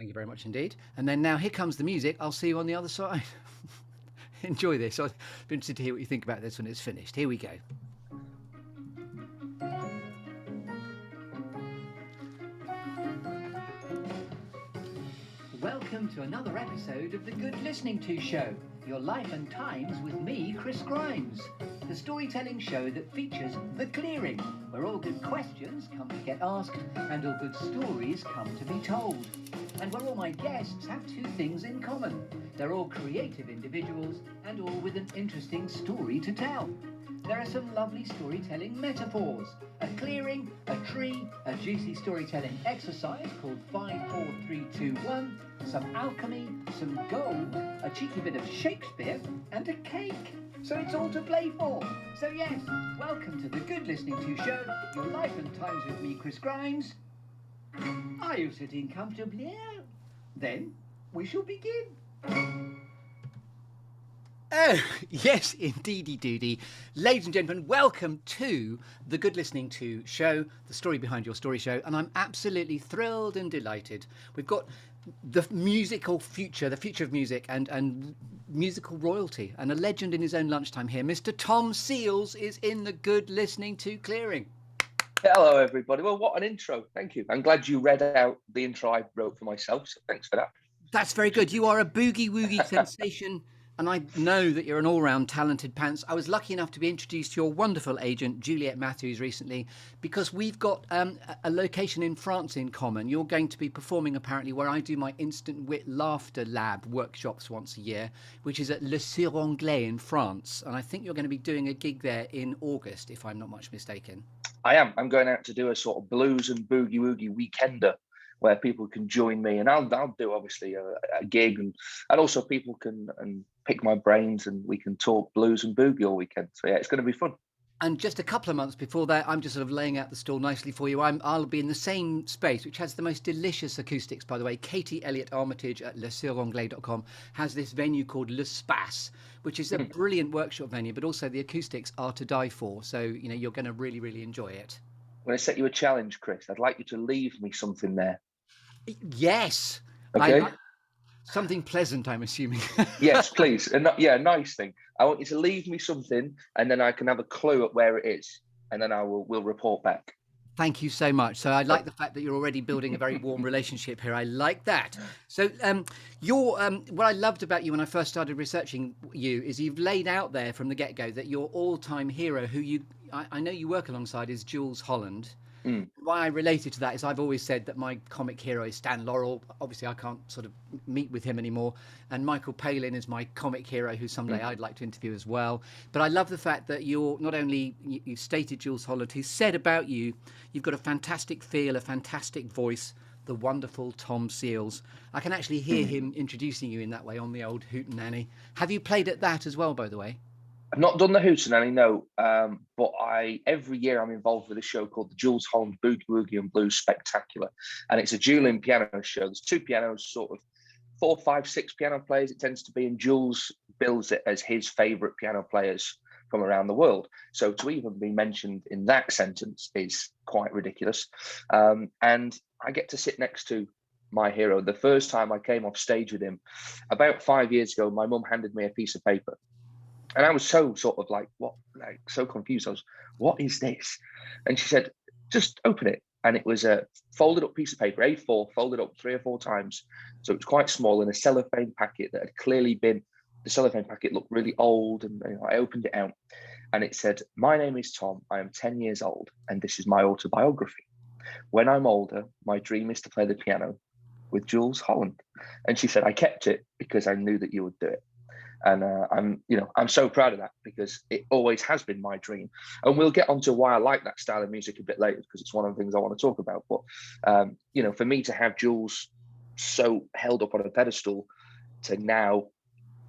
Thank you very much indeed. And then now here comes the music. I'll see you on the other side. Enjoy this. I'd be interested to hear what you think about this when it's finished. Here we go. Welcome to another episode of the Good Listening To Show, your life and times with me, Chris Grimes, the storytelling show that features The Clearing, where all good questions come to get asked and all good stories come to be told, and where all my guests have two things in common. They're all creative individuals and all with an interesting story to tell. There are some lovely storytelling metaphors, a clearing, a tree, a juicy storytelling exercise called 5, 4, 3, 2, 1, some alchemy, some gold, a cheeky bit of Shakespeare, and a cake. So it's all to play for. So yes, welcome to the Good Listening To Show, your life and times with me, Chris Grimes. Are you sitting comfortably? Then we shall begin. Oh, yes, indeedy doody. Ladies and gentlemen, welcome to the Good Listening To Show, the story behind your story show. And I'm absolutely thrilled and delighted. We've got the musical future, the future of music and musical royalty, and a legend in his own lunchtime here. Mr. Tom Seals is in the Good Listening To Clearing. Hello, everybody. Well, what an intro. Thank you. I'm glad you read out the intro I wrote for myself, so thanks for that. That's very good. You are a boogie-woogie sensation. And I know that you're an all-round talented pants. I was lucky enough to be introduced to your wonderful agent, Juliet Matthews, recently, because we've got a location in France in common. You're going to be performing, apparently, where I do my Instant Wit Laughter Lab workshops once a year, which is at Le Clearung in France. And I think you're going to be doing a gig there in August, if I'm not much mistaken. I am. I'm going out to do a sort of blues and boogie-woogie weekender where people can join me, and I'll do obviously a gig, and also people can pick my brains, and we can talk blues and boogie all weekend. So yeah, it's going to be fun. And just a couple of months before that, I'm just sort of laying out the stall nicely for you. I'll be in the same space, which has the most delicious acoustics, by the way. Katie Elliott Armitage at lesuranglais.com has this venue called L'Espace, which is a brilliant workshop venue, but also the acoustics are to die for. So, you know, you're going to really, really enjoy it. I'm going to set you a challenge, Chris. I'd like you to leave me something there. Yes. Okay. Something pleasant, I'm assuming. Yes, please. And yeah, a nice thing. I want you to leave me something, and then I can have a clue at where it is, and then we'll report back. Thank you so much. So I like the fact that you're already building a very warm relationship here. I like that. So what I loved about you when I first started researching you is you've laid out there from the get-go that your all-time hero, who I know you work alongside, is Jools Holland. Why I related to that is I've always said that my comic hero is Stan Laurel. Obviously, I can't sort of meet with him anymore. And Michael Palin is my comic hero, who someday I'd like to interview as well. But I love the fact that you're not only, you've stated Jools Holland, who said about you, you've got a fantastic feel, a fantastic voice, the wonderful Tom Seals. I can actually hear him introducing you in that way on the old Hootenanny. Have you played at that as well, by the way? I've not done the Hootenanny, no, but every year I'm involved with a show called the Jools Holland Boogie-Woogie and Blues Spectacular, and it's a dueling piano show. There's two pianos, sort of 4, 5, 6 piano players it tends to be, and Jools bills it as his favourite piano players from around the world. So to even be mentioned in that sentence is quite ridiculous. And I get to sit next to my hero. The first time I came off stage with him, about 5 years ago, my mum handed me a piece of paper. And I was so sort of so confused. I was, what is this? And she said, just open it. And it was a folded up piece of paper, A4, folded up 3 or 4 times. So it was quite small, in a cellophane packet that had clearly been, the cellophane packet looked really old. And I opened it out and it said, my name is Tom. I am 10 years old. And this is my autobiography. When I'm older, my dream is to play the piano with Jools Holland. And she said, I kept it because I knew that you would do it. And I'm so proud of that, because it always has been my dream. And we'll get onto why I like that style of music a bit later, because it's one of the things I want to talk about. But, for me to have Jools so held up on a pedestal, to now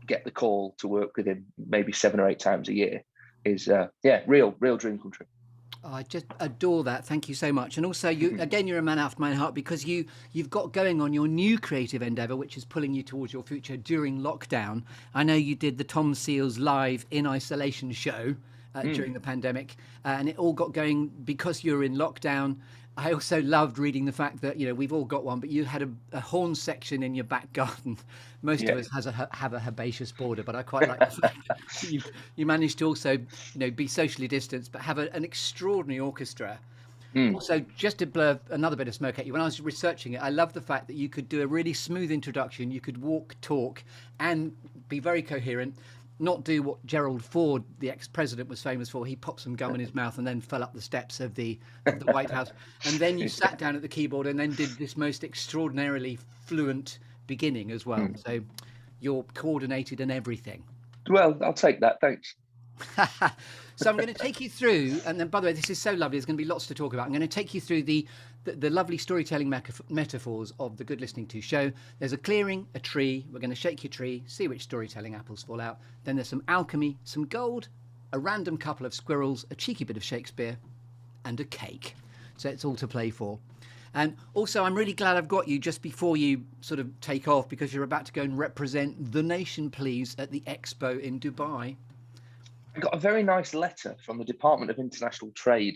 get the call to work with him maybe 7 or 8 times a year is, real dream come true. Oh, I just adore that. Thank you so much. And also, you're a man after my heart, because you've got going on your new creative endeavour, which is pulling you towards your future during lockdown. I know you did the Tom Seals live in isolation show during the pandemic, and it all got going because you're in lockdown. I also loved reading the fact that, we've all got one, but you had a horn section in your back garden. Most of us have a herbaceous border, but I quite like the fact that you managed to also, be socially distanced, but have an extraordinary orchestra. Also, just to blur another bit of smoke at you, when I was researching it, I love the fact that you could do a really smooth introduction. You could walk, talk, and be very coherent. Not do what Gerald Ford, the ex-president, was famous for. He popped some gum in his mouth and then fell up the steps of the White House. And then you sat down at the keyboard and then did this most extraordinarily fluent beginning as well. So you're coordinated and everything. Well, I'll take that. Thanks. So I'm going to take you through, and then, by the way, this is so lovely. There's going to be lots to talk about. I'm going to take you through the lovely storytelling metaphors of the Good Listening To show. There's a clearing, a tree. We're going to shake your tree, see which storytelling apples fall out. Then there's some alchemy, some gold, a random couple of squirrels, a cheeky bit of Shakespeare, and a cake. So it's all to play for. And also, I'm really glad I've got you just before you sort of take off, because you're about to go and represent the nation, please, at the expo in Dubai. I got a very nice letter from the Department of International Trade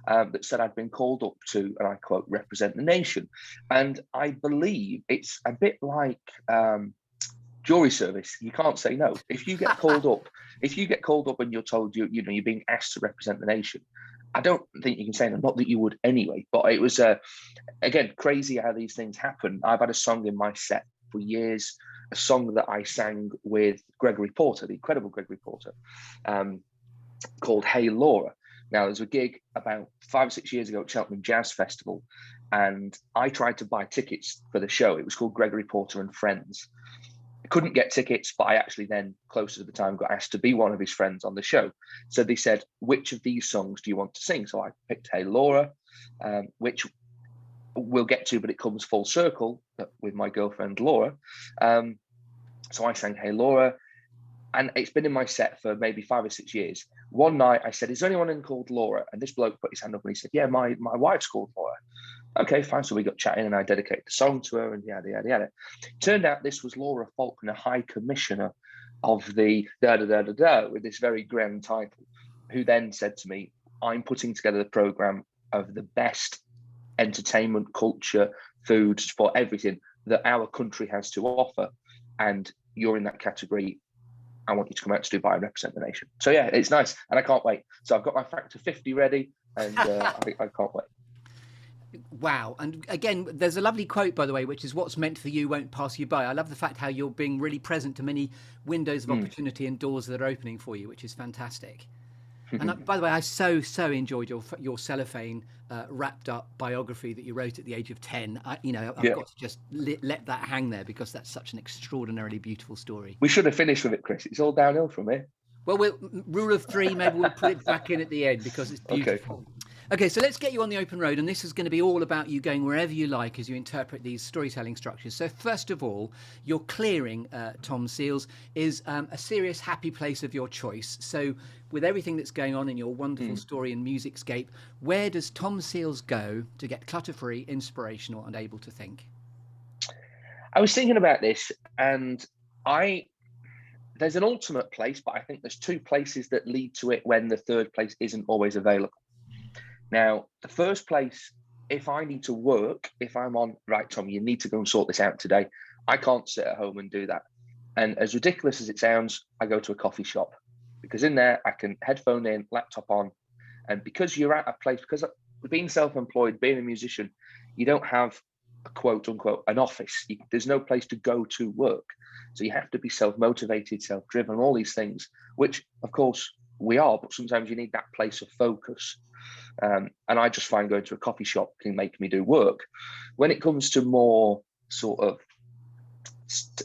that said I'd been called up to, and I quote, represent the nation. And I believe it's a bit like jury service. You can't say no. If you get called up, and you're told you're being asked to represent the nation, I don't think you can say no. Not that you would anyway. But it was again crazy how these things happen. I've had a song in my set for years. A song that I sang with Gregory Porter, the incredible Gregory Porter, called Hey Laura. Now, there's a gig about 5 or 6 years ago at Cheltenham Jazz Festival, and I tried to buy tickets for the show. It was called Gregory Porter and Friends. I couldn't get tickets, but I actually then, closer to the time, got asked to be one of his friends on the show. So they said, which of these songs do you want to sing? So I picked Hey Laura, which we'll get to, but it comes full circle with my girlfriend Laura. So I sang Hey Laura, and it's been in my set for maybe 5 or 6 years. One night I said, is there anyone in called Laura? And this bloke put his hand up and he said, yeah, my wife's called Laura. Okay, fine. So we got chatting and I dedicated the song to her and yada, yada, yada. Turned out this was Laura Faulkner, High Commissioner of the da-da-da-da-da, with this very grand title, who then said to me, I'm putting together the program of the best entertainment, culture, foods, for everything that our country has to offer. And you're in that category. I want you to come out to Dubai and represent the nation. So yeah, it's nice, and I can't wait. So I've got my factor 50 ready, and I can't wait. Wow. And again, there's a lovely quote, by the way, which is what's meant for you won't pass you by. I love the fact how you're being really present to many windows of opportunity and doors that are opening for you, which is fantastic. And by the way, I so enjoyed your cellophane wrapped up biography that you wrote at the age of 10. I've got to just let that hang there, because that's such an extraordinarily beautiful story. We should have finished with it, Chris. It's all downhill from here. Well, rule of 3, maybe we'll put it back in at the end, because it's beautiful. Okay, so let's get you on the open road, and this is going to be all about you going wherever you like as you interpret these storytelling structures. So first of all, your clearing, Tom Seals, is a serious, happy place of your choice. So with everything that's going on in your wonderful story and musicscape, where does Tom Seals go to get clutter-free, inspirational, and able to think? I was thinking about this, and there's an ultimate place, but I think there's 2 places that lead to it when the third place isn't always available. Now, the first place, if I need to work, if I'm on, right, Tom, you need to go and sort this out today, I can't sit at home and do that. And as ridiculous as it sounds, I go to a coffee shop, because in there I can headphone in, laptop on. And because you're at a place, because being self-employed, being a musician, you don't have a quote unquote, an office. There's no place to go to work. So you have to be self-motivated, self-driven, all these things, which of course we are, but sometimes you need that place of focus. And I just find going to a coffee shop can make me do work. When it comes to more sort of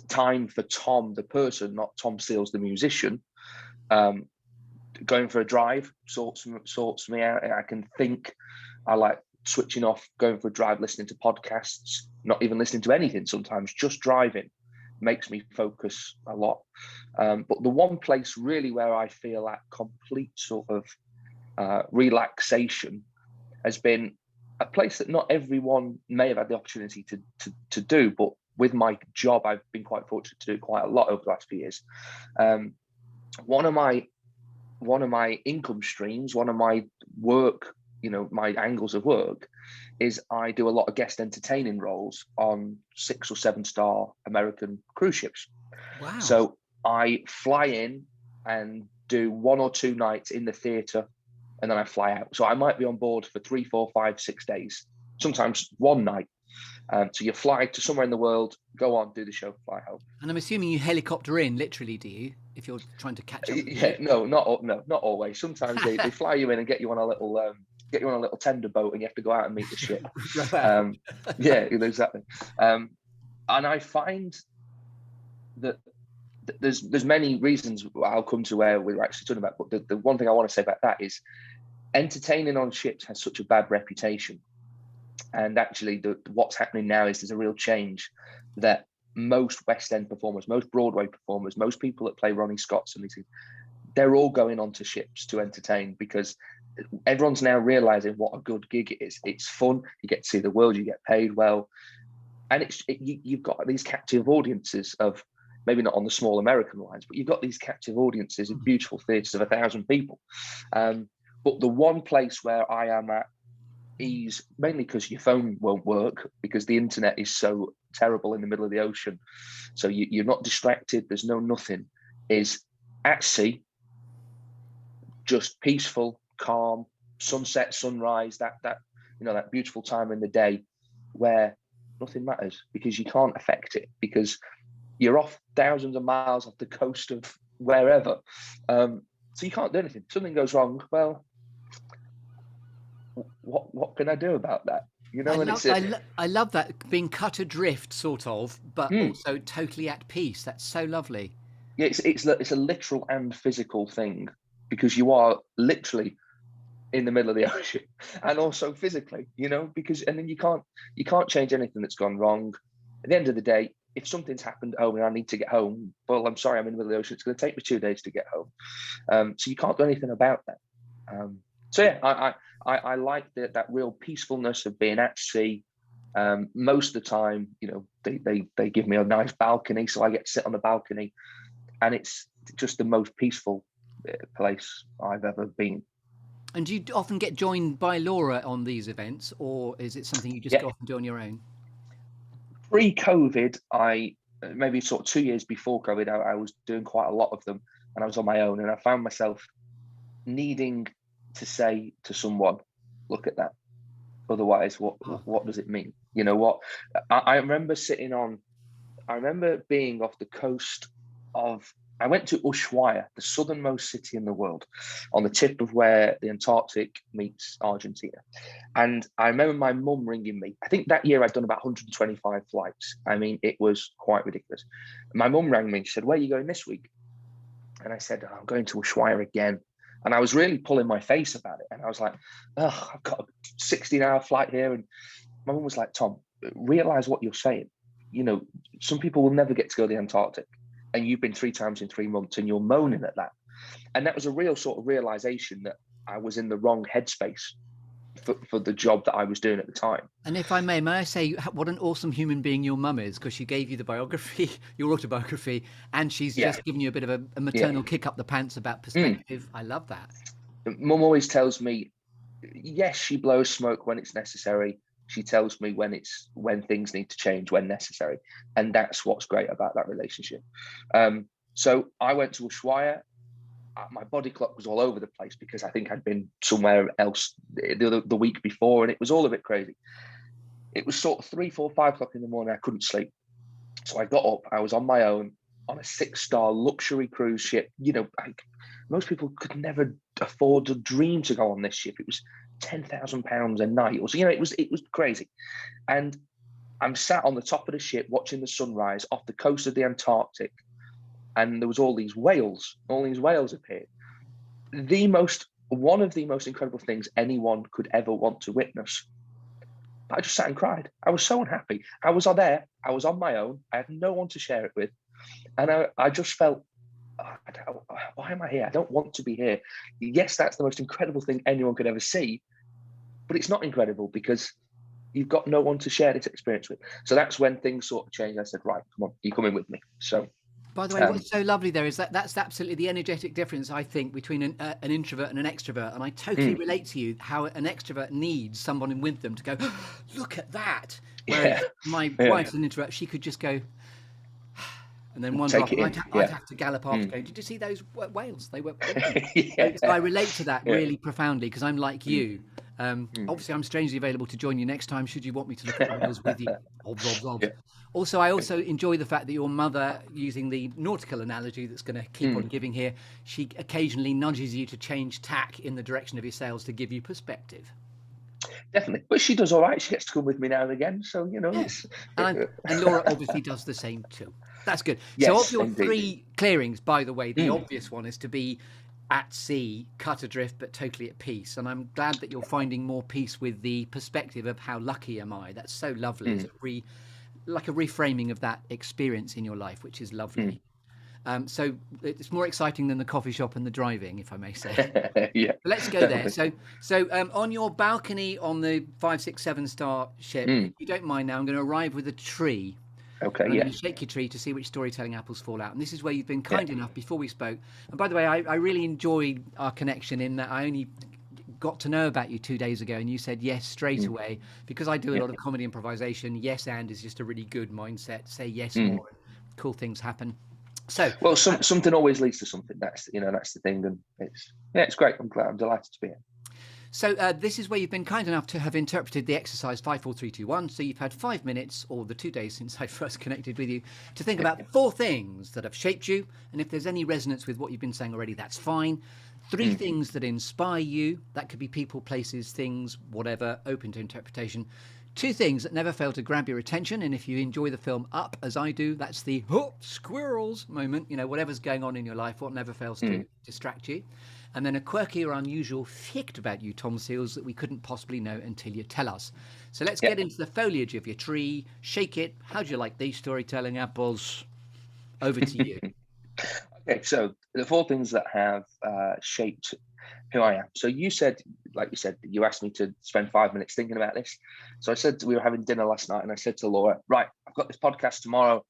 time for Tom, the person, not Tom Seals, the musician, going for a drive sorts me out. I can think. I like switching off, going for a drive, listening to podcasts, not even listening to anything sometimes, just driving makes me focus a lot. But the one place really where I feel that complete sort of relaxation has been a place that not everyone may have had the opportunity to do, but with my job, I've been quite fortunate to do it quite a lot over the last few years. One of my income streams, one of my work my angles of work is I do a lot of guest entertaining roles on 6 or 7 star American cruise ships. Wow. So I fly in and do 1 or 2 nights in the theatre, and then I fly out. So I might be on board for 3, 4, 5, 6 days, sometimes one night. So you fly to somewhere in the world, go on, do the show, fly home. And I'm assuming you helicopter in, literally, do you? If you're trying to catch up. Yeah, no, not always. Sometimes they fly you in and get you on a little tender boat, and you have to go out and meet the ship. Yeah, exactly. And I find that there's many reasons I'll come to where we're actually talking about, but the one thing I want to say about that is entertaining on ships has such a bad reputation. And actually what's happening now is there's a real change that most West End performers, most Broadway performers, most people that play Ronnie Scott's and these things, they're all going onto ships to entertain, because everyone's now realizing what a good gig it is. It's fun, you get to see the world, you get paid well, and you've got these captive audiences of, maybe not on the small American lines, but you've got these captive audiences in beautiful theatres of 1,000 people. But the one place where I am at ease, mainly because your phone won't work, because the internet is so terrible in the middle of the ocean, so you're not distracted, there's nothing, is at sea, just peaceful, calm, sunset, sunrise, that beautiful time in the day where nothing matters, because you can't affect it, because you're off thousands of miles off the coast of wherever, so you can't do anything. Something goes wrong, well, what can I do about that? I love that, being cut adrift, sort of, but also totally at peace. That's so lovely. Yeah, it's a literal and physical thing, because you are literally in the middle of the ocean, and also physically, because, and then you can't change anything that's gone wrong. At the end of the day, if something's happened at home and I need to get home, well, I'm sorry, I'm in the middle of the ocean. It's going to take me 2 days to get home. So you can't do anything about that. So yeah, I like that real peacefulness of being at sea. Most of the time, they give me a nice balcony, so I get to sit on the balcony, and it's just the most peaceful place I've ever been. And do you often get joined by Laura on these events, or is it something you just go off and do on your own? Pre-COVID, maybe sort of 2 years before COVID, I was doing quite a lot of them, and I was on my own, and I found myself needing to say to someone, look at that, otherwise what does it mean? I remember being off the coast of, I went to Ushuaia, the southernmost city in the world, on the tip of where the Antarctic meets Argentina. And I remember my mum ringing me. I think that year I'd done about 125 flights. I mean, it was quite ridiculous. My mum rang me and she said, where are you going this week? And I said, I'm going to Ushuaia again. And I was really pulling my face about it. And I was like, oh, I've got a 16-hour flight here. And my mum was like, Tom, realize what you're saying. Some people will never get to go to the Antarctic. And you've been 3 times in 3 months, and you're moaning at that. And that was a real sort of realization that I was in the wrong headspace for the job that I was doing at the time. And if I may I say what an awesome human being your mum is, because she gave you the biography, your autobiography, and she's just given you a bit of a maternal kick up the pants about perspective. I love that. Mum always tells me, yes, she blows smoke when it's necessary. She tells me when things need to change when necessary. And that's what's great about that relationship. So I went to Ushuaia. My body clock was all over the place, because I think I'd been somewhere else the week before, and it was all a bit crazy. It was sort of 3, 4, 5 o'clock in the morning. I couldn't sleep. So I got up. I was on my own on a 6-star luxury cruise ship. Most people could never afford or dream to go on this ship. It was £10,000 a night. It was crazy. And I'm sat on the top of the ship watching the sunrise off the coast of the Antarctic, and there was all these whales appeared. One of the most incredible things anyone could ever want to witness. But I just sat and cried. I was so unhappy. I was there. I was on my own. I had no one to share it with. And I just felt, why am I here? I don't want to be here. Yes, that's the most incredible thing anyone could ever see, but it's not incredible because you've got no one to share this experience with. So that's when things sort of changed. I said, right, come on, you're coming with me. So By the way, what's so lovely there is that's absolutely the energetic difference, I think, between an introvert and an extrovert. And I totally relate to you how an extrovert needs someone with them to go, look at that. Whereas my wife's an introvert, she could just go, and then wander off. I'd have to gallop after going, did you see those whales? They were awesome. So I relate to that really profoundly because I'm like you. Obviously, I'm strangely available to join you next time should you want me to look at whales with you. Also, I also enjoy the fact that your mother, using the nautical analogy that's going to keep on giving here, she occasionally nudges you to change tack in the direction of your sails to give you perspective. Definitely, but she does all right. She gets to come with me now and again, so you know. And Laura obviously does the same too. That's good. Yes, so of your indeed. 3 clearings, by the way, the obvious one is to be at sea, cut adrift, but totally at peace. And I'm glad that you're finding more peace with the perspective of how lucky am I. That's so lovely. It's like a reframing of that experience in your life, which is lovely. So it's more exciting than the coffee shop and the driving, if I may say. Yeah. But let's go there. So on your balcony on the 5, 6, 7-star ship, if you don't mind now, I'm going to arrive with a tree. Okay, I'm going to shake your tree to see which storytelling apples fall out. And this is where you've been kind enough before we spoke. And by the way, I really enjoyed our connection in that I only got to know about you 2 days ago and you said yes straight away. Because I do a lot of comedy improvisation, yes and is just a really good mindset. Say yes more, and cool things happen. So well, something always leads to something. That's the thing, and it's great. I'm delighted to be here. So this is where you've been kind enough to have interpreted the exercise 5, 4, 3, 2, 1. So you've had 5 minutes, or the 2 days since I first connected with you, to think about 4 things that have shaped you. And if there's any resonance with what you've been saying already, that's fine. 3 things that inspire you. That could be people, places, things, whatever, open to interpretation. 2 things that never fail to grab your attention. And if you enjoy the film Up, as I do, that's the squirrels moment. You know, whatever's going on in your life, what never fails to distract you. And then a quirky or unusual fact about you, Tom Seals, that we couldn't possibly know until you tell us. So let's get into the foliage of your tree. Shake it. How do you like these storytelling apples? Over to you. Okay, so the 4 things that have shaped who I am. So you said, you asked me to spend 5 minutes thinking about this. So I said, we were having dinner last night and I said to Laura, right, I've got this podcast tomorrow.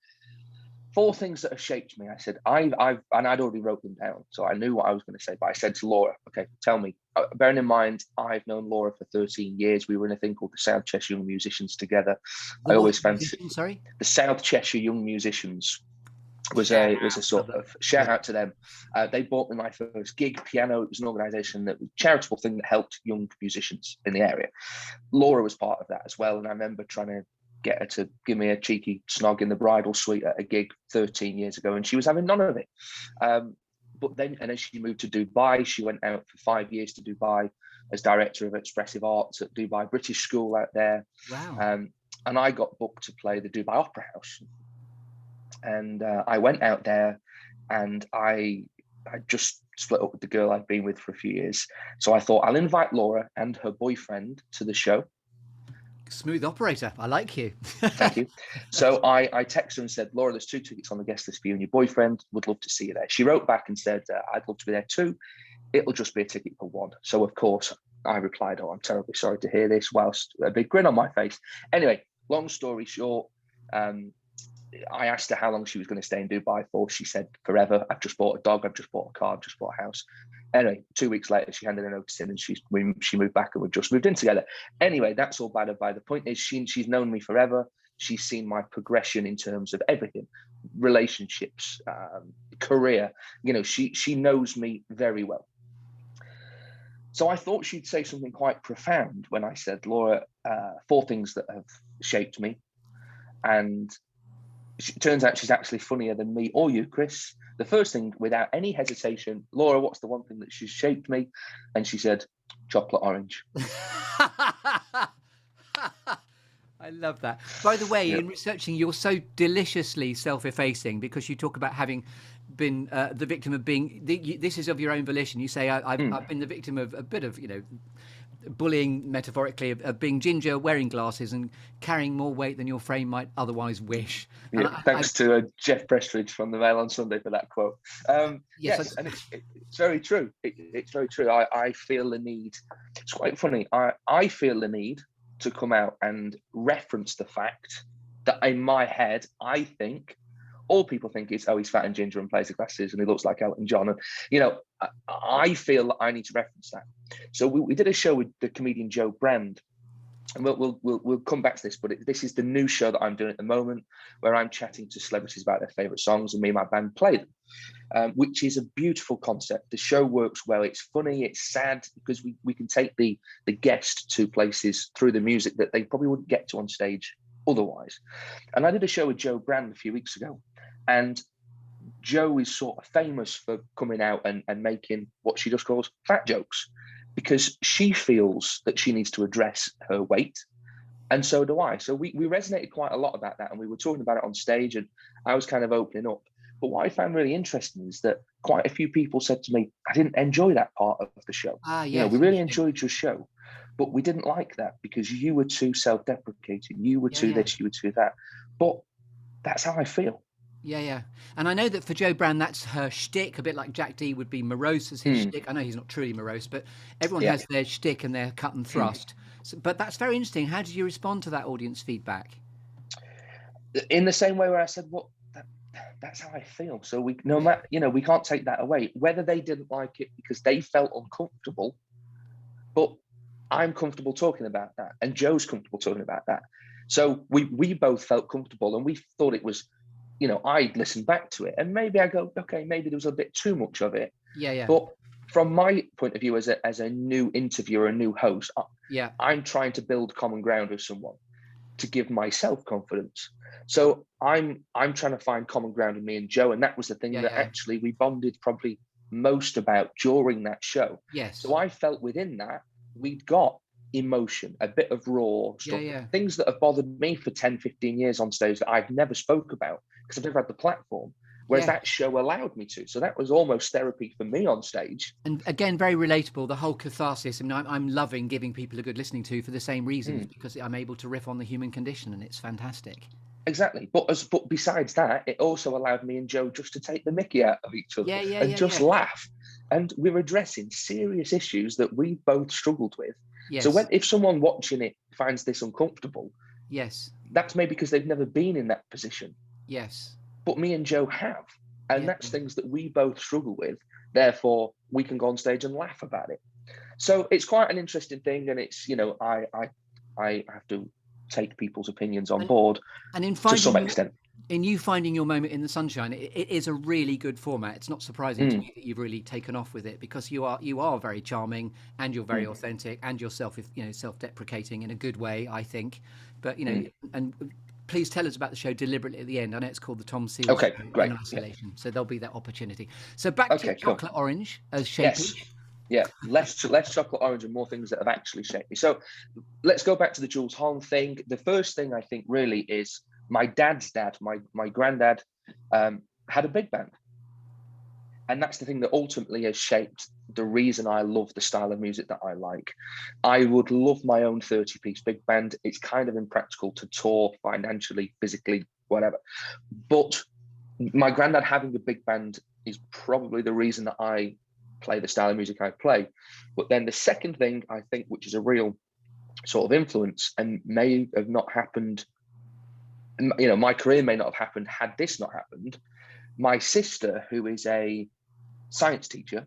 4 things that have shaped me. I said, and I'd already wrote them down, so I knew what I was going to say. But I said to Laura, okay, tell me. Bearing in mind, I've known Laura for 13 years. We were in a thing called the South Cheshire Young Musicians together. I always fancied the South Cheshire Young Musicians was a sort of shout out to them. They bought me my first gig piano. It was an organisation that was a charitable thing that helped young musicians in the area. Laura was part of that as well, and I remember trying to get her to give me a cheeky snog in the bridal suite at a gig 13 years ago, and she was having none of it. But then she moved to Dubai. She went out for 5 years to Dubai as director of expressive arts at Dubai British School out there. Wow. And I got booked to play the Dubai Opera House. And I went out there, and I just split up with the girl I'd been with for a few years. So I thought I'll invite Laura and her boyfriend to the show. Smooth operator. I like you. Thank you. So I texted her and said, Laura, there's 2 tickets on the guest list for you and your boyfriend. Would love to see you there. She wrote back and said, I'd love to be there too. It'll just be a ticket for 1. So of course I replied, oh, I'm terribly sorry to hear this, whilst a big grin on my face. Anyway, long story short, I asked her how long she was going to stay in Dubai for. She said forever. I've just bought a dog. I've just bought a car. I've just bought a house. Anyway, 2 weeks later, she handed a notice in and she moved back and we just moved in together. Anyway, that's all by the by. The point is she's known me forever. She's seen my progression in terms of everything, relationships, career. You know, she knows me very well. So I thought she'd say something quite profound when I said, Laura, 4 things that have shaped me. And it turns out she's actually funnier than me or you, Chris. The first thing, without any hesitation, Laura, what's the one thing that she's shaped me? And she said, chocolate orange. I love that. By the way, in researching, you're so deliciously self-effacing because you talk about having been the victim of being, this is of your own volition. You say, I've been the victim of a bit of, bullying, metaphorically, of being ginger, wearing glasses and carrying more weight than your frame might otherwise wish. Yeah, thanks to Jeff Prestridge from the Mail on Sunday for that quote. Yes, and it's very true. It's very true. I feel the need. It's quite funny. I feel the need to come out and reference the fact that in my head, I think all people think is, oh, he's fat and ginger and plays the glasses and he looks like Elton John. And, you know, I feel that I need to reference that. So we did a show with the comedian Joe Brand. And we'll come back to this, but this is the new show that I'm doing at the moment, where I'm chatting to celebrities about their favourite songs, and me and my band play them, which is a beautiful concept. The show works well. It's funny, it's sad, because we can take the guest to places through the music that they probably wouldn't get to on stage otherwise. And I did a show with Joe Brand a few weeks ago, and Joe is sort of famous for coming out and making what she just calls fat jokes, because she feels that she needs to address her weight. And so do I. So we resonated quite a lot about that. And we were talking about it on stage, and I was kind of opening up. But what I found really interesting is that quite a few people said to me, I didn't enjoy that part of the show. Yes, you know, we really enjoyed your show, but we didn't like that because you were too self-deprecating. You were too this, you were too that. But that's how I feel. Yeah. And I know that for Joe Brand, that's her shtick, a bit like Jack D would be morose as his shtick. I know he's not truly morose, but everyone has their shtick and their cut and thrust. So, but that's very interesting. How did you respond to that audience feedback? In the same way where I said, well, that's how I feel. So we can't take that away. Whether they didn't like it because they felt uncomfortable, but I'm comfortable talking about that, and Joe's comfortable talking about that. So we both felt comfortable, and we thought it was, you know, I'd listen back to it and maybe I go, okay, maybe there was a bit too much of it. Yeah. But from my point of view as a new interviewer, a new host, I'm trying to build common ground with someone to give myself confidence. So I'm trying to find common ground in me and Joe. And that was the thing that actually we bonded probably most about during that show. Yes. So I felt within that we'd got emotion, a bit of raw stuff, things that have bothered me for 10, 15 years on stage that I've never spoke about because I've never had the platform. Whereas that show allowed me to. So that was almost therapy for me on stage. And again, very relatable, the whole catharsis. I mean, I'm loving giving people a good listening to for the same reasons, because I'm able to riff on the human condition, and it's fantastic. Exactly. But besides that, it also allowed me and Joe just to take the mickey out of each other and just laugh. And we were addressing serious issues that we both struggled with. Yes. So if someone watching it finds this uncomfortable, that's maybe because they've never been in that position. Yes. But me and Joe have. And that's things that we both struggle with. Therefore, we can go on stage and laugh about it. So it's quite an interesting thing. And it's, you know, I have to take people's opinions on board and to some extent. In you finding your moment in the sunshine, it is a really good format. It's not surprising to me that you've really taken off with it, because you are very charming, and you're very authentic, and you're self-deprecating in a good way, I think. But, you know, and please tell us about the show deliberately at the end. I know it's called the Tom Seals Show in Isolation, so there'll be that opportunity. So back to chocolate orange as shaped. Yes. Yeah, less chocolate orange and more things that have actually shaped me. So let's go back to the Jools Holland thing. The first thing I think really is my dad's dad, my granddad, had a big band. And that's the thing that ultimately has shaped the reason I love the style of music that I like. I would love my own 30-piece big band. It's kind of impractical to tour financially, physically, whatever. But my granddad having a big band is probably the reason that I play the style of music I play. But then the second thing I think, which is a real sort of influence and may have not happened, you know, my career may not have happened had this not happened. My sister, who is a science teacher,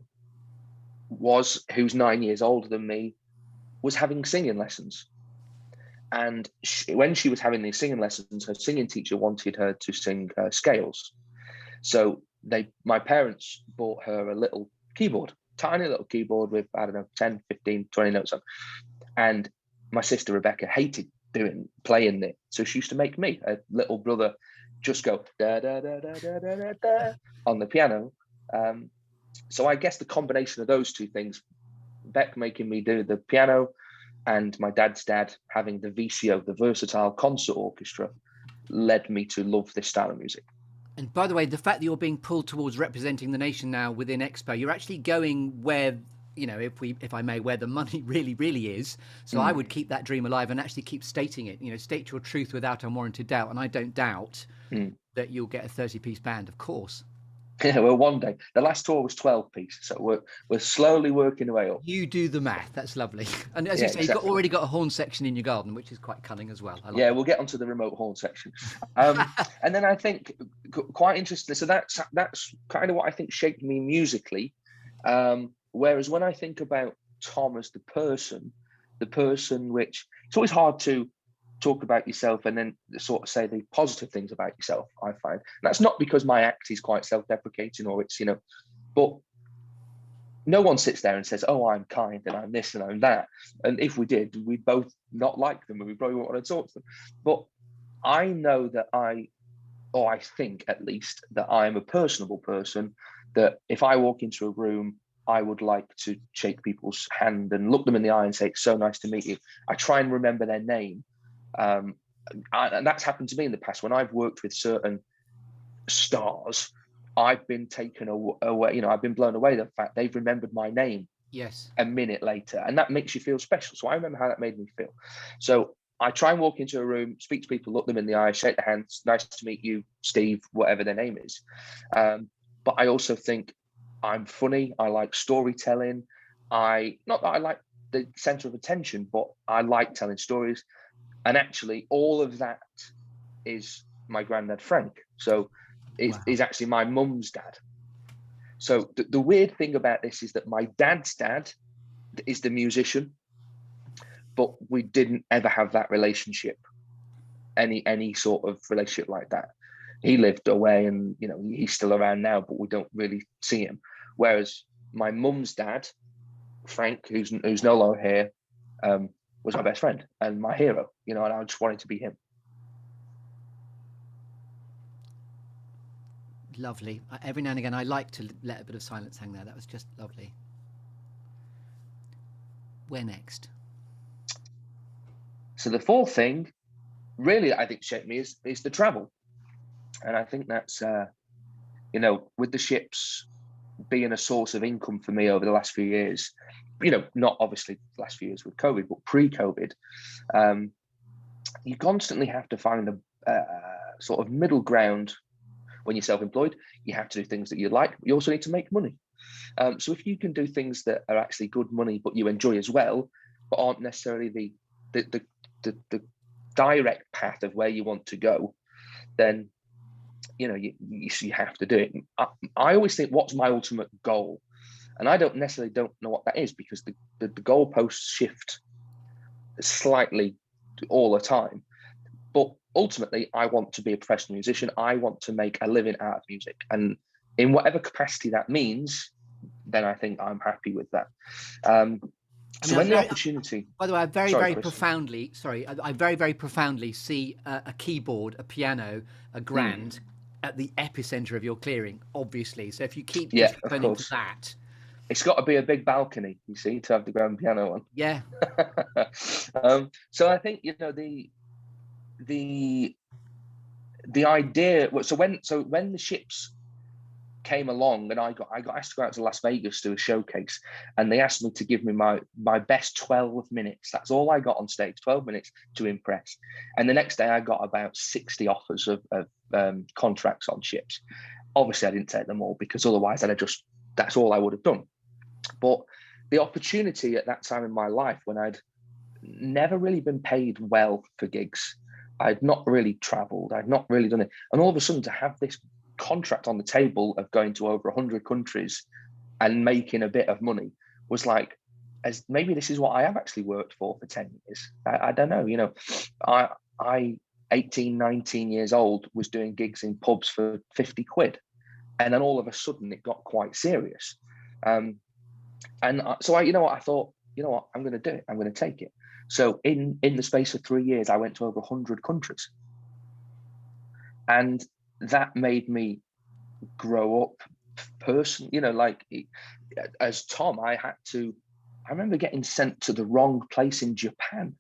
who's 9 years older than me, was having singing lessons. And when she was having these singing lessons, her singing teacher wanted her to sing scales. So my parents bought her a little keyboard, tiny little keyboard with, I don't know, 10, 15, 20 notes on. And my sister Rebecca hated playing it. So she used to make me, a little brother, just go da da da da da da da da on the piano. So I guess the combination of those two things, Beck making me do the piano and my dad's dad having the VCO, the Versatile Concert Orchestra, led me to love this style of music. And by the way, the fact that you're being pulled towards representing the nation now within Expo, you're actually going where, you know, if I may, where the money really, really is. So I would keep that dream alive and actually keep stating it, you know, state your truth without unwarranted doubt. And I don't doubt that you'll get a 30-piece band, of course. Yeah, well, one day. The last tour was 12-piece, so we're slowly working our way up. You do the math. That's lovely. And as you say, exactly. You've already got a horn section in your garden, which is quite cunning as well. We'll get onto the remote horn section. And then I think quite interesting. So that's kind of what I think shaped me musically. Whereas when I think about Tom as the person which it's always hard to talk about yourself and then sort of say the positive things about yourself, I find. And that's not because my act is quite self-deprecating or it's, but no one sits there and says, oh, I'm kind and I'm this and I'm that. And if we did, we'd both not like them and we probably wouldn't want to talk to them. But I know that I think at least that I'm a personable person, that if I walk into a room, I would like to shake people's hand and look them in the eye and say, it's so nice to meet you. I try and remember their name. And that's happened to me in the past when I've worked with certain stars. I've been taken away, I've been blown away the fact they've remembered my name a minute later, and that makes you feel special. So I remember how that made me feel. So I try and walk into a room, speak to people, look them in the eye, shake their hands, nice to meet you, Steve, whatever their name is. But I also think I'm funny. I like storytelling. Not that I like the center of attention, but I like telling stories. And actually, all of that is my granddad, Frank. So is actually my mum's dad. So the weird thing about this is that my dad's dad is the musician, but we didn't ever have that relationship, any sort of relationship like that. He lived away and, he's still around now, but we don't really see him. Whereas my mum's dad, Frank, who's no longer here, was my best friend and my hero, and I just wanted to be him. Lovely. Every now and again, I like to let a bit of silence hang there. That was just lovely. Where next? So the fourth thing, really, I think shaped me is the travel. And I think that's, with the ships being a source of income for me over the last few years, not obviously the last few years with COVID, but pre-COVID, you constantly have to find a sort of middle ground. When you're self-employed, you have to do things that you like. You also need to make money. So if you can do things that are actually good money, but you enjoy as well, but aren't necessarily the direct path of where you want to go, then you have to do it. I always think, what's my ultimate goal? And I don't know what that is, because the goalposts shift slightly all the time. But ultimately, I want to be a professional musician. I want to make a living out of music. And in whatever capacity that means, then I think I'm happy with that. So when the opportunity... By the way, I very profoundly see a keyboard, a piano, a grand at the epicenter of your clearing, obviously. So if you keep turning to that... It's got to be a big balcony, you see, to have the grand piano on. Yeah. So I think, the idea, so when the ships came along and I got asked to go out to Las Vegas to do a showcase, and they asked me to give me my best 12 minutes. That's all I got on stage, 12 minutes to impress. And the next day I got about 60 offers of contracts on ships. Obviously I didn't take them all, because otherwise that's all I would have done. But the opportunity at that time in my life, when I'd never really been paid well for gigs, I'd not really traveled, I'd not really done it. And all of a sudden to have this contract on the table of going to over 100 countries and making a bit of money was like, as maybe this is what I have actually worked for 10 years. I don't know, I 18, 19 years old was doing gigs in pubs for 50 quid. And then all of a sudden it got quite serious. So I thought, I'm going to do it. I'm going to take it. So in the space of 3 years, I went to over 100 countries. And that made me grow up personally, as Tom, I remember getting sent to the wrong place in Japan.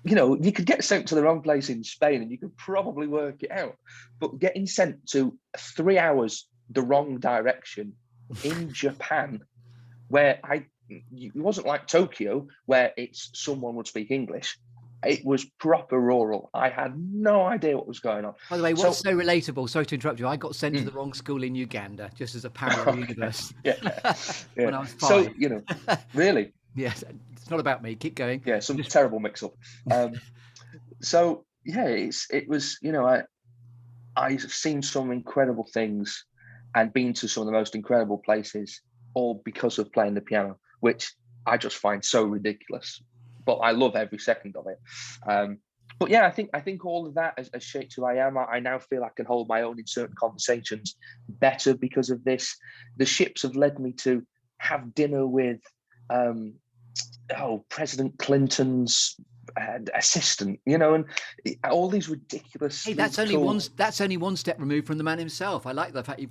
You could get sent to the wrong place in Spain and you could probably work it out. But getting sent to 3 hours the wrong direction in Japan, where it wasn't like Tokyo, where someone would speak English. It was proper rural. I had no idea what was going on. By the way, what's so relatable, sorry to interrupt you, I got sent to the wrong school in Uganda, just as a parallel universe. When I was 5. So, really? Yes, it's not about me. Keep going. Yeah, some terrible mix-up. It was, I've seen some incredible things and been to some of the most incredible places, all because of playing the piano, which I just find so ridiculous. But I love every second of it. But yeah, I think all of that has shaped who I am. I now feel I can hold my own in certain conversations better because of this. The ships have led me to have dinner with President Clinton's assistant, you know, and all these ridiculous. Hey, that's only one step removed from the man himself. I like the fact you've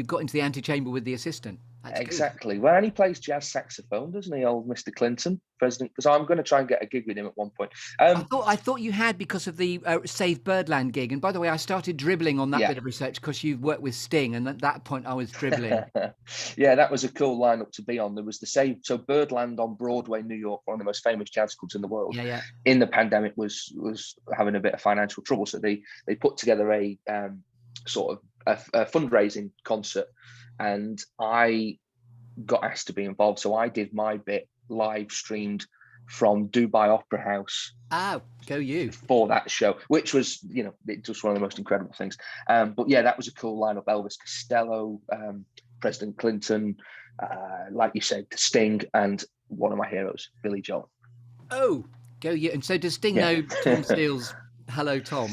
got into the antechamber with the assistant. That's exactly. good. Well, and he plays jazz saxophone, doesn't he, old Mr. Clinton, president? Because I'm going to try and get a gig with him at one point. I thought you had because of the Save Birdland gig. And by the way, I started dribbling on that bit of research because you've worked with Sting, and at that point I was dribbling. Yeah, that was a cool lineup to be on. There was so Birdland on Broadway, New York, one of the most famous jazz clubs in the world. Yeah. In the pandemic was having a bit of financial trouble, so they put together a sort of a fundraising concert, and I got asked to be involved. So I did my bit live streamed from Dubai Opera House. Oh, go you. For that show, which was, just one of the most incredible things. But yeah, that was a cool lineup. Elvis Costello, President Clinton, like you said, Sting, and one of my heroes, Billy Joel. Oh, go you. And so does Sting know Tom Steele's Hello, Tom?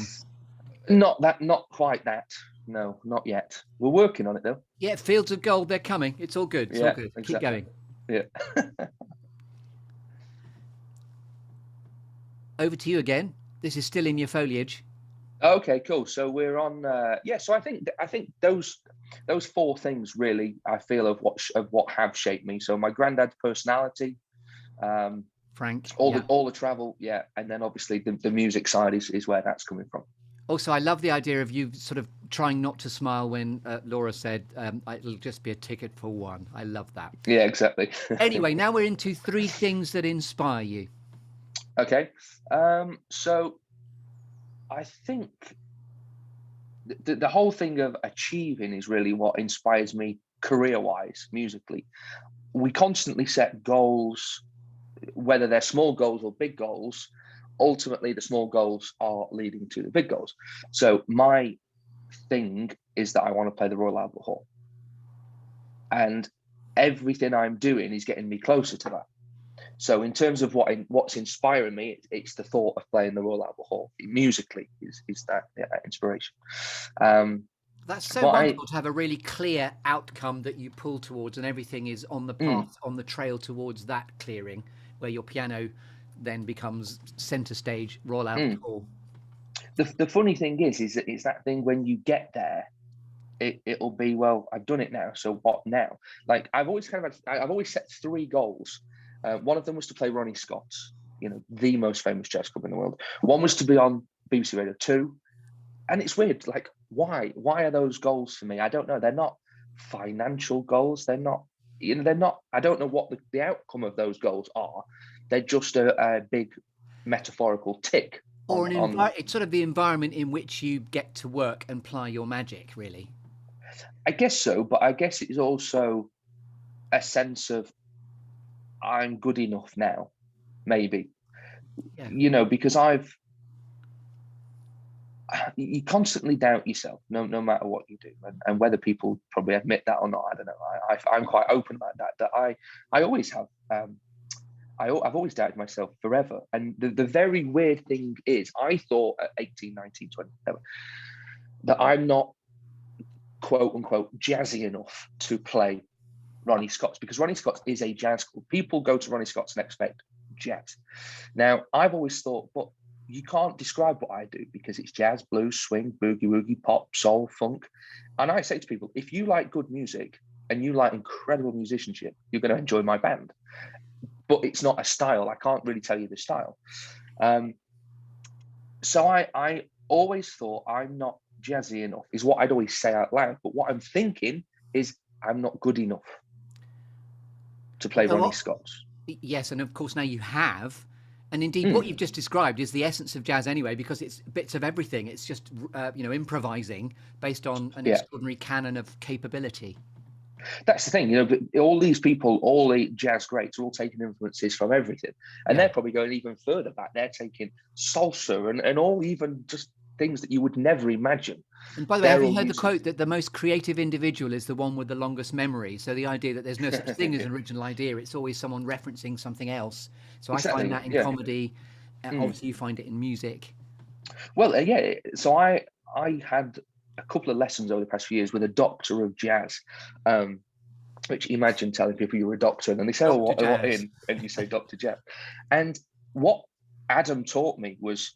Not quite that. No, not yet. We're working on it though. Yeah, Fields of Gold, they're coming. It's all good. It's all good. Exactly. Keep going. Yeah. Over to you again. This is still in your foliage. Okay, cool. So we're on. So I think those four things really I feel of what have shaped me. So my granddad's personality, Frank, all the travel, and then obviously the music side is where that's coming from. Also, I love the idea of you sort of trying not to smile when Laura said, it'll just be a ticket for one. I love that. Yeah, exactly. Anyway, now we're into 3 things that inspire you. Okay. So I think the whole thing of achieving is really what inspires me career-wise, musically. We constantly set goals, whether they're small goals or big goals. Ultimately, the small goals are leading to the big goals. So my thing is that I want to play the Royal Albert Hall. And everything I'm doing is getting me closer to that. So in terms of what's inspiring me, it's the thought of playing the Royal Albert Hall. Musically is that inspiration. That's so wonderful to have a really clear outcome that you pull towards, and everything is on the path, on the trail towards that clearing, where your piano then becomes center stage, Royal Albert Hall. The funny thing is that thing when you get there, it'll be, well, I've done it now, so what now? Like I've always set 3 goals. One of them was to play Ronnie Scott's, the most famous jazz club in the world. One was to be on BBC Radio 2. And it's weird, like, why are those goals for me? I don't know. They're not financial goals. They're not, I don't know what the outcome of those goals are. They're just a big metaphorical tick. Or it's sort of the environment in which you get to work and ply your magic, really. I guess so, but I guess it's also a sense of I'm good enough now, maybe. Yeah. Because you constantly doubt yourself, no matter what you do, and whether people probably admit that or not, I don't know. I'm quite open about that I always have. I've always doubted myself forever. And the very weird thing is, I thought at 18, 19, 20, that I'm not, quote unquote, jazzy enough to play Ronnie Scott's, because Ronnie Scott's is a jazz club. People go to Ronnie Scott's and expect jazz. Now, I've always thought, but you can't describe what I do because it's jazz, blues, swing, boogie-woogie, pop, soul, funk. And I say to people, if you like good music and you like incredible musicianship, you're going to enjoy my band. But it's not a style. I can't really tell you the style. So I always thought I'm not jazzy enough, is what I'd always say out loud. But what I'm thinking is I'm not good enough to play Ronnie Scott's. Yes, and of course now you have. And indeed, what you've just described is the essence of jazz anyway, because it's bits of everything. It's just, improvising based on an extraordinary canon of capability. That's the thing, all these people, all the jazz greats are all taking influences from everything. And they're probably going even further back. They're taking salsa and all, even just things that you would never imagine. And by the way, have you heard the quote that the most creative individual is the one with the longest memory? So the idea that there's no such thing as an original idea, it's always someone referencing something else. So exactly. I find that in comedy. Obviously, you find it in music. Well, yeah. So I had a couple of lessons over the past few years with a doctor of jazz, which imagine telling people you're a doctor and then they say, what in? And you say Dr. Jazz. And what Adam taught me was,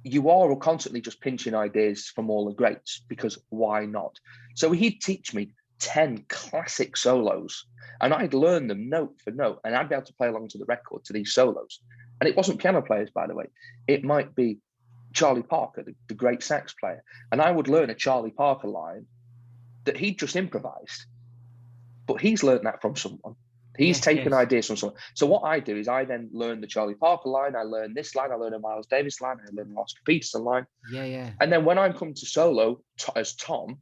you are constantly just pinching ideas from all the greats, because why not? So he'd teach me 10 classic solos and I'd learn them note for note and I'd be able to play along to the record to these solos. And it wasn't piano players, by the way. It might be Charlie Parker, the great sax player. And I would learn a Charlie Parker line that he'd just improvised, but he's learned that from someone. He's taken ideas from someone. So what I do is I then learn the Charlie Parker line, I learn this line, I learn a Miles Davis line, I learn an Oscar Peterson line. Yeah. And then when I'm come to solo as Tom,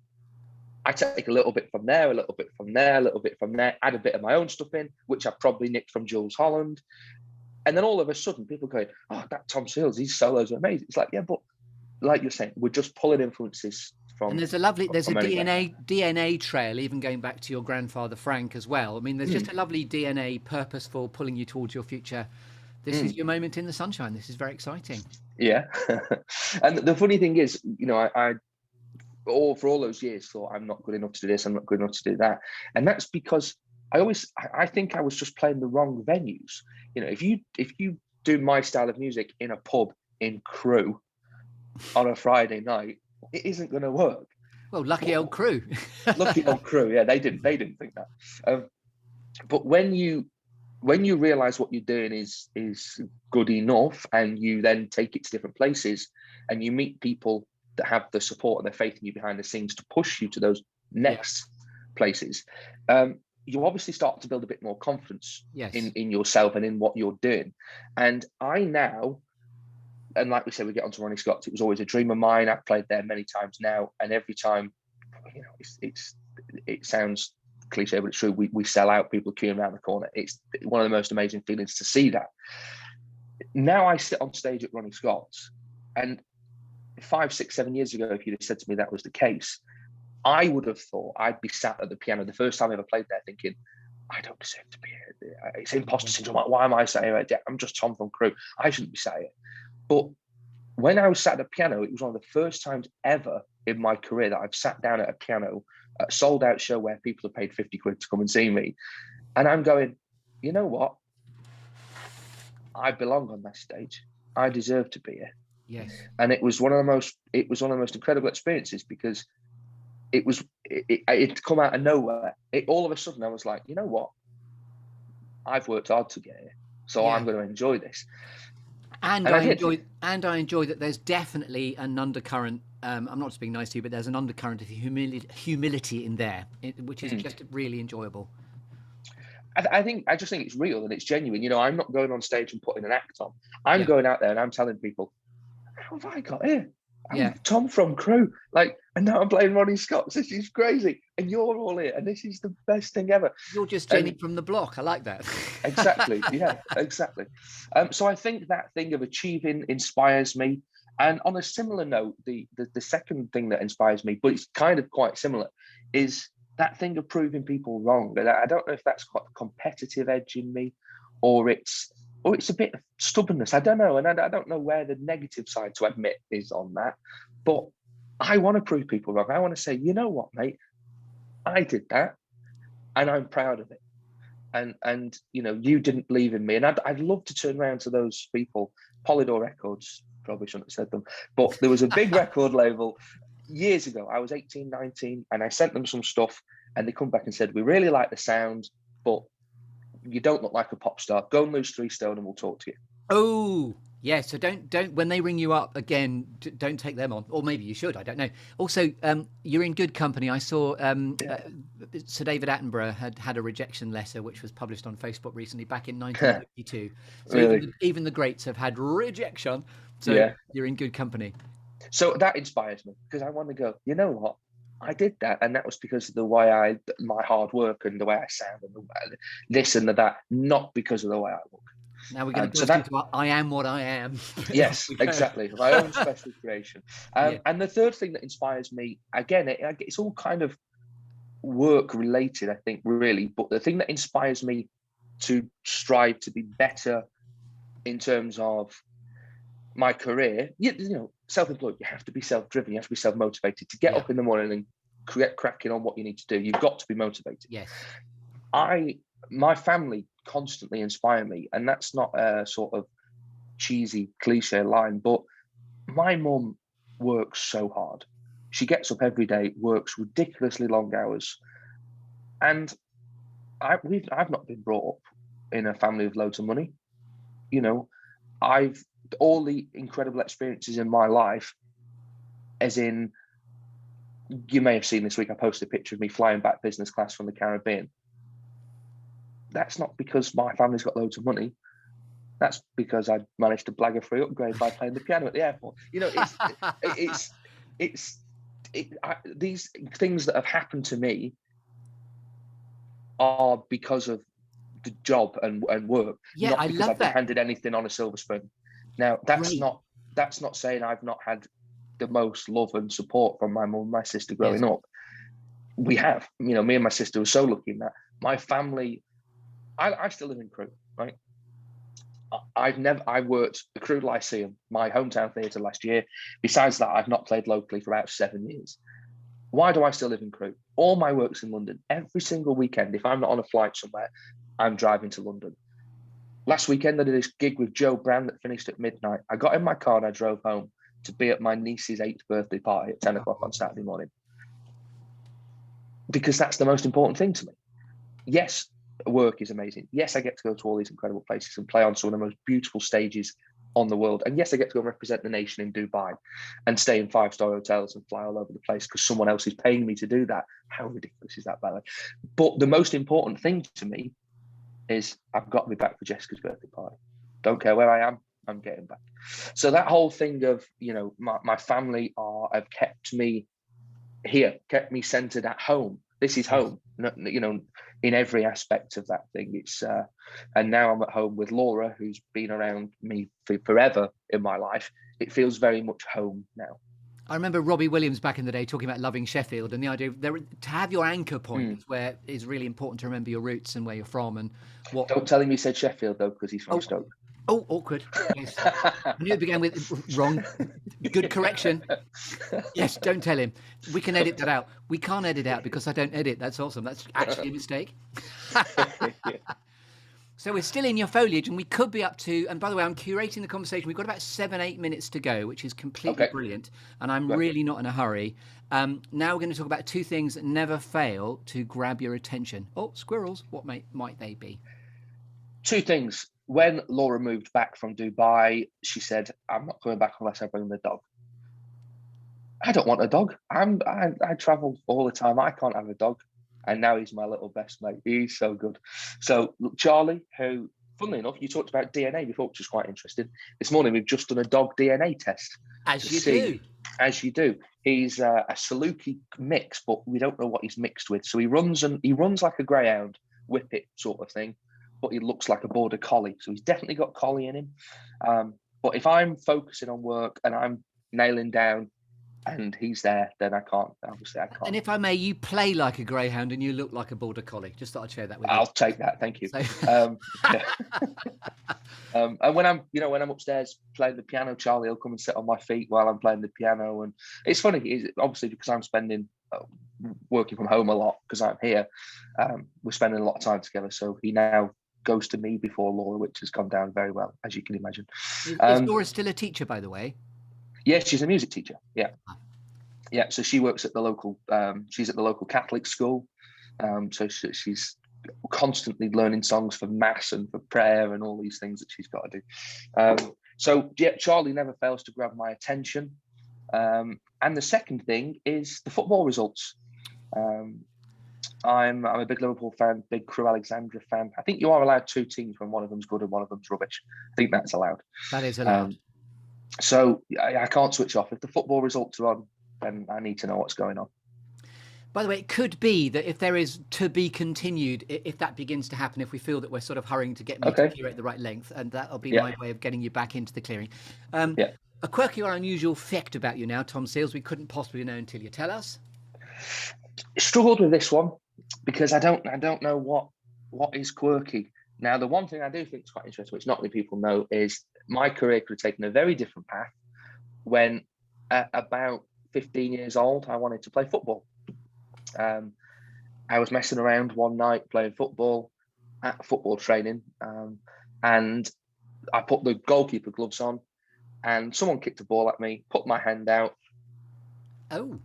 I take a little bit from there, a little bit from there, a little bit from there, add a bit of my own stuff in, which I probably nicked from Jools Holland. And then all of a sudden people go, oh, that Tom Seals, these solos are amazing. It's like, yeah, but like you're saying, we're just pulling influences from. And there's a DNA trail, even going back to your grandfather Frank as well. I mean, there's just a lovely DNA, purposeful, pulling you towards your future. This is your moment in the sunshine. This is very exciting. Yeah. And the funny thing is, you know, I for all those years thought I'm not good enough to do this, I'm not good enough to do that. And that's because I think I was just playing the wrong venues. You know, if you do my style of music in a pub in Crewe on a Friday night, it isn't going to work. Well, lucky old Crewe. Lucky old Crewe. Yeah, they didn't think that. But when you realize what you're doing is good enough, and you then take it to different places, and you meet people that have the support and the faith in you behind the scenes to push you to those next places, you obviously start to build a bit more confidence in yourself and in what you're doing. And I now, and like we said, we get onto Ronnie Scott's, it was always a dream of mine. I've played there many times now, and every time, you know, it sounds cliche, but it's true. We sell out, people queuing around the corner. It's one of the most amazing feelings to see that. Now I sit on stage at Ronnie Scott's, and 5, 6, 7 years ago, if you'd have said to me that was the case, I would have thought I'd be sat at the piano the first time I ever played there thinking, I don't deserve to be here. It's imposter syndrome. Why am I sat here? I'm just Tom from Crewe. I shouldn't be sat here. But when I was sat at the piano, it was one of the first times ever in my career that I've sat down at a piano, at a sold out show where people have paid 50 quid to come and see me. And I'm going, you know what? I belong on that stage. I deserve to be here. Yes. And it was one of the most incredible experiences, because it come out of nowhere. All of a sudden I was like, you know what? I've worked hard to get here, so I'm going to enjoy this. And I enjoy that there's definitely an undercurrent. I'm not just being nice to you, but there's an undercurrent of humility in there, which is just really enjoyable. I just think it's real and it's genuine. You know, I'm not going on stage and putting an act on. I'm going out there and I'm telling people, how have I got here? I'm Tom from Crewe, and now I'm playing Ronnie Scott's. This is crazy, and you're all here, and this is the best thing ever. You're just Jenny from the block. I like that. Exactly, yeah, exactly. So I think that thing of achieving inspires me. And on a similar note, the second thing that inspires me, but it's kind of quite similar, is that thing of proving people wrong. And I don't know if that's quite a competitive edge in me, or it's a bit of stubbornness. I don't know. And I don't know where the negative side to admit is on that. But I want to prove people wrong. I want to say, you know what, mate? I did that and I'm proud of it. And you know, you didn't believe in me. And I'd love to turn around to those people. Polydor Records, probably shouldn't have said them. But there was a big record label years ago. I was 18, 19, and I sent them some stuff. And they come back and said, we really like the sound, but you don't look like a pop star. Go and lose 3 stone and we'll talk to you. Oh, yeah. So don't when they ring you up again, don't take them on. Or maybe you should. I don't know. Also, you're in good company. I saw Sir David Attenborough had a rejection letter, which was published on Facebook recently, back in 1952. So really? even the greats have had rejection. So you're in good company. So that inspires me, because I want to go, you know what? I did that, and that was because of the way my hard work and the way I sound and this and that, not because of the way I look. Now we're going to So go into I am what I am. Yes, exactly. My own special creation. Yeah. And the third thing that inspires me, again, it's all kind of work related, I think, really. But the thing that inspires me to strive to be better in terms of my career, self-employed, you have to be self-driven, you have to be self-motivated to get up in the morning and get cracking on what you need to do. You've got to be motivated. Yes. My family constantly inspire me, and that's not a sort of cheesy cliche line, but my mum works so hard. She gets up every day, works ridiculously long hours, and I've not been brought up in a family with loads of money. I've all the incredible experiences in my life, as in, you may have seen this week, I posted a picture of me flying back business class from the Caribbean. That's not because my family's got loads of money. That's because I managed to blag a free upgrade by playing the piano at the airport. These things that have happened to me are because of the job and work, not because I've been handed anything on a silver spoon. Now, that's not saying I've not had the most love and support from my mum and my sister growing up. We have, me and my sister were so lucky in that. My family, I still live in Crewe, right? I worked the Crewe Lyceum, my hometown theatre last year. Besides that, I've not played locally for about 7 years. Why do I still live in Crewe? All my work's in London. Every single weekend, if I'm not on a flight somewhere, I'm driving to London. Last weekend, I did this gig with Joe Brand that finished at midnight. I got in my car and I drove home to be at my niece's 8th birthday party at 10 o'clock on Saturday morning. Because that's the most important thing to me. Yes, work is amazing. Yes, I get to go to all these incredible places and play on some of the most beautiful stages on the world. And yes, I get to go and represent the nation in Dubai and stay in 5-star hotels and fly all over the place because someone else is paying me to do that. How ridiculous is that, by the way? But the most important thing to me is I've got to be back for Jessica's birthday party. Don't care where I am, I'm getting back. So that whole thing of, my family have kept me here, kept me centered at home. This is home, in every aspect of that thing. It's and now I'm at home with Laura, who's been around me for forever in my life. It feels very much home now. I remember Robbie Williams back in the day talking about loving Sheffield, and the idea of to have your anchor point where it's really important to remember your roots and where you're from and what. Don't tell him he said Sheffield though, because he's from Stoke. Oh, awkward. Yes. I knew it began with wrong. Good correction. Yes, don't tell him. We can edit that out. We can't edit out because I don't edit. That's awesome. That's actually a mistake. So we're still in your foliage and we could be up to, and by the way, I'm curating the conversation. We've got about 7-8 minutes to go, which is completely brilliant. And I'm really not in a hurry. Now we're going to talk about 2 things that never fail to grab your attention. Oh, squirrels. What might they be? 2 things. When Laura moved back from Dubai, she said, I'm not coming back unless I bring the dog. I don't want a dog. I travel all the time. I can't have a dog. And now he's my little best mate. He's so good. So Charlie, who, funnily enough, you talked about DNA before, which is quite interesting. This morning, we've just done a dog DNA test. As you do. He's a Saluki mix, but we don't know what he's mixed with. So he runs like a greyhound, whippet sort of thing, but he looks like a border collie. So he's definitely got collie in him. But if I'm focusing on work and I'm nailing down and he's there, then I can't. Obviously, I can't. And if I may, you play like a greyhound and you look like a border collie. Just thought I'd share that with you. I'll take that. Thank you. So... and when I'm upstairs playing the piano, Charlie will come and sit on my feet while I'm playing the piano. And it's funny, obviously, because I'm spending working from home a lot because I'm here. We're spending a lot of time together. So he now goes to me before Laura, which has gone down very well, as you can imagine. Is Laura still a teacher, by the way? Yeah, she's a music teacher. Yeah. So she works at the local. She's at the local Catholic school. So she's constantly learning songs for mass and for prayer and all these things that she's got to do. So yeah, Charlie never fails to grab my attention. And the second thing is the football results. I'm a big Liverpool fan, big Crewe Alexandra fan. I think you are allowed 2 teams when one of them's good and one of them's rubbish. I think that's allowed. That is allowed. So I can't switch off. If the football results are on, then I need to know what's going on. By the way, it could be that if there is to be continued, if that begins to happen, if we feel that we're sort of hurrying to get me to curate the right length, and that'll be my way of getting you back into the clearing. A quirky or unusual fact about you now, Tom Seals, we couldn't possibly know until you tell us. Struggled with this one because I don't know what is quirky. Now, the one thing I do think is quite interesting, which not many people know, is my career could have taken a very different path when at about 15 years old, I wanted to play football. I was messing around one night playing football at football training, and I put the goalkeeper gloves on, and someone kicked a ball at me, put my hand out. Oh.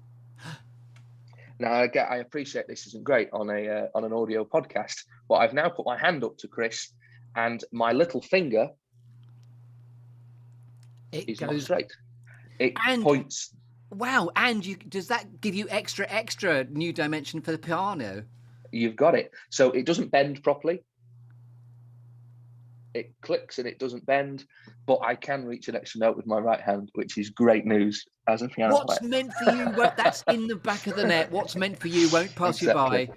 Now, I appreciate this isn't great on an audio podcast, but I've now put my hand up to Chris, and my little finger is not straight. It points. Wow, and does that give you extra new dimension for the piano? You've got it. So it doesn't bend properly. It clicks and it doesn't bend, but I can reach an extra note with my right hand, which is great news as a piano player. What's meant for you, that's in the back of the net. What's meant for you won't pass you by.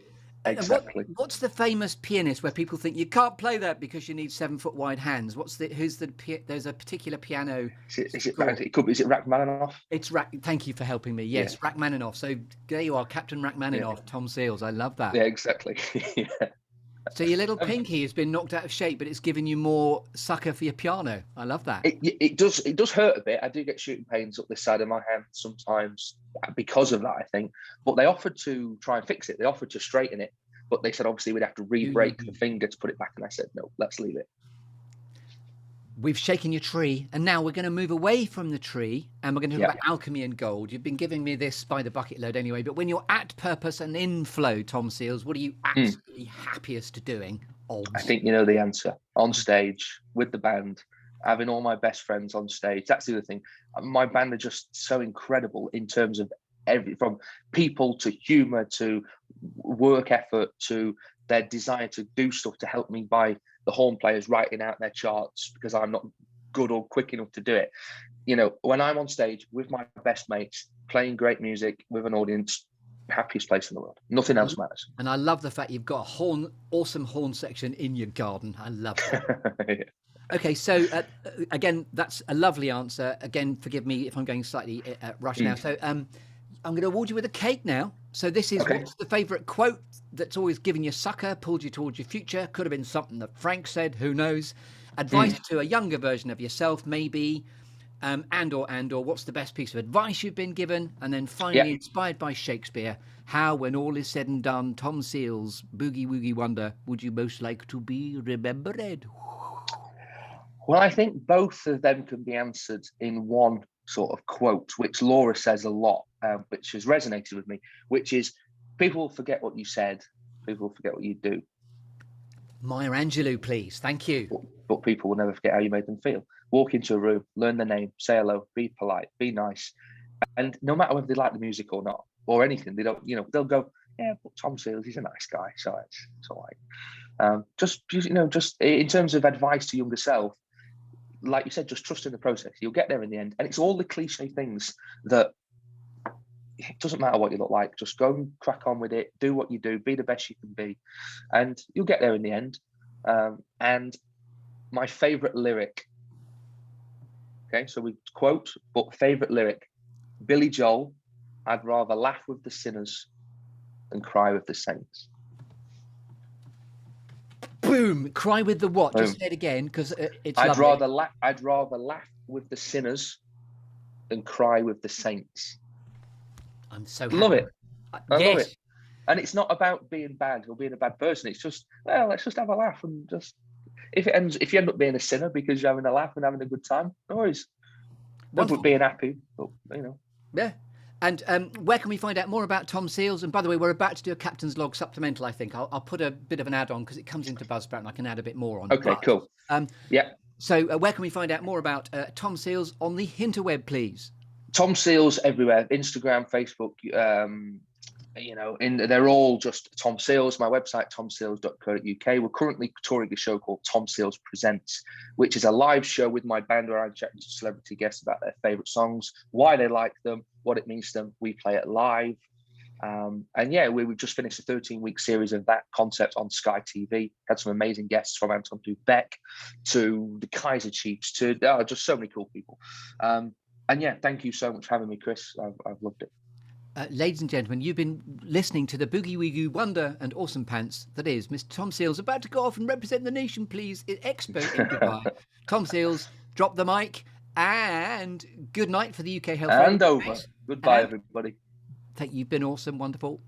Exactly. What's the famous pianist where people think you can't play that because you need 7 foot wide hands? There's a particular piano. Is it Rachmaninoff? It's Thank you for helping me. Yes, yeah. Rachmaninoff. So there you are, Captain Rachmaninoff, yeah. Tom Seals. I love that. Yeah, exactly. Yeah. So your little pinky has been knocked out of shape, but it's given you more sucker for your piano. I love that. It does hurt a bit. I do get shooting pains up this side of my hand sometimes because of that, I think. But they offered to try and fix it. They offered to straighten it, but they said obviously we'd have to re-break the finger to put it back. And I said, no, let's leave it. We've shaken your tree, and now we're going to move away from the tree, and we're going to talk about alchemy and gold. You've been giving me this by the bucket load anyway, but when you're at purpose and in flow, Tom Seals, what are you absolutely happiest doing? I think you know the answer. On stage, with the band, having all my best friends on stage. That's the other thing. My band are just so incredible in terms of from people to humour to work effort to their desire to do stuff to help me by the horn players writing out their charts because I'm not good or quick enough to do it. You know, when I'm on stage with my best mates, playing great music with an audience, happiest place in the world. Nothing else matters. And I love the fact you've got a awesome horn section in your garden. I love that. Yeah. Okay, so again, that's a lovely answer. Again, forgive me if I'm going slightly rush now. So I'm going to award you with a cake now. So this is what's the favourite quote that's always given you sucker, pulled you towards your future? Could have been something that Frank said, who knows? Advice to a younger version of yourself, maybe, and or what's the best piece of advice you've been given? And then finally, inspired by Shakespeare, how, when all is said and done, Tom Seals, Boogie-Woogie-Wonder, would you most like to be remembered? Well, I think both of them can be answered in one sort of quote, which Laura says a lot, which has resonated with me, which is, people forget what you said, people forget what you do. Maya Angelou, please. Thank you. But people will never forget how you made them feel. Walk into a room, learn their name, say hello, be polite, be nice. And no matter whether they like the music or not, or anything, they don't, they'll go, yeah, but Tom Seals, he's a nice guy, so it's all right. Just in terms of advice to younger self, like you said, just trust in the process. You'll get there in the end. And it's all the cliche things that it doesn't matter what you look like. Just go and crack on with it. Do what you do. Be the best you can be. And you'll get there in the end. And my favourite lyric. Okay, so we quote, but favourite lyric. Billy Joel, I'd rather laugh with the sinners than cry with the saints. Boom! Cry with the what? Boom. Just say it again, because it's. I'd rather laugh with the sinners than cry with the saints. I'm so happy. Love it. I love it. And it's not about being bad or being a bad person. It's just, well, let's just have a laugh and just. If you end up being a sinner because you're having a laugh and having a good time, no worries. Don't being happy, but Yeah. And where can we find out more about Tom Seals? And by the way, we're about to do a Captain's Log supplemental, I think. I'll put a bit of an add-on because it comes into Buzzsprout and I can add a bit more on. Okay, cool. So where can we find out more about Tom Seals on the interweb, please? Tom Seals everywhere. Instagram, Facebook, they're all just Tom Seals. My website, tomseals.co.uk. We're currently touring a show called Tom Seals Presents, which is a live show with my band where I'm chatting to celebrity guests about their favourite songs, why they like them, what it means to them. We play it live. And yeah, we've just finished a 13-week series of that concept on Sky TV. Had some amazing guests from Anton Beck to the Kaiser Chiefs to just so many cool people. And yeah, thank you so much for having me, Chris. I've loved it. Ladies and gentlemen, you've been listening to the Boogie-Woogie-Wonder and Awesome Pants. That is Mr. Tom Seals, about to go off and represent the nation, please. Expo in Dubai. Tom Seals, drop the mic, and good night for the UK Health. And over. Goodbye, everybody. You've been awesome, wonderful.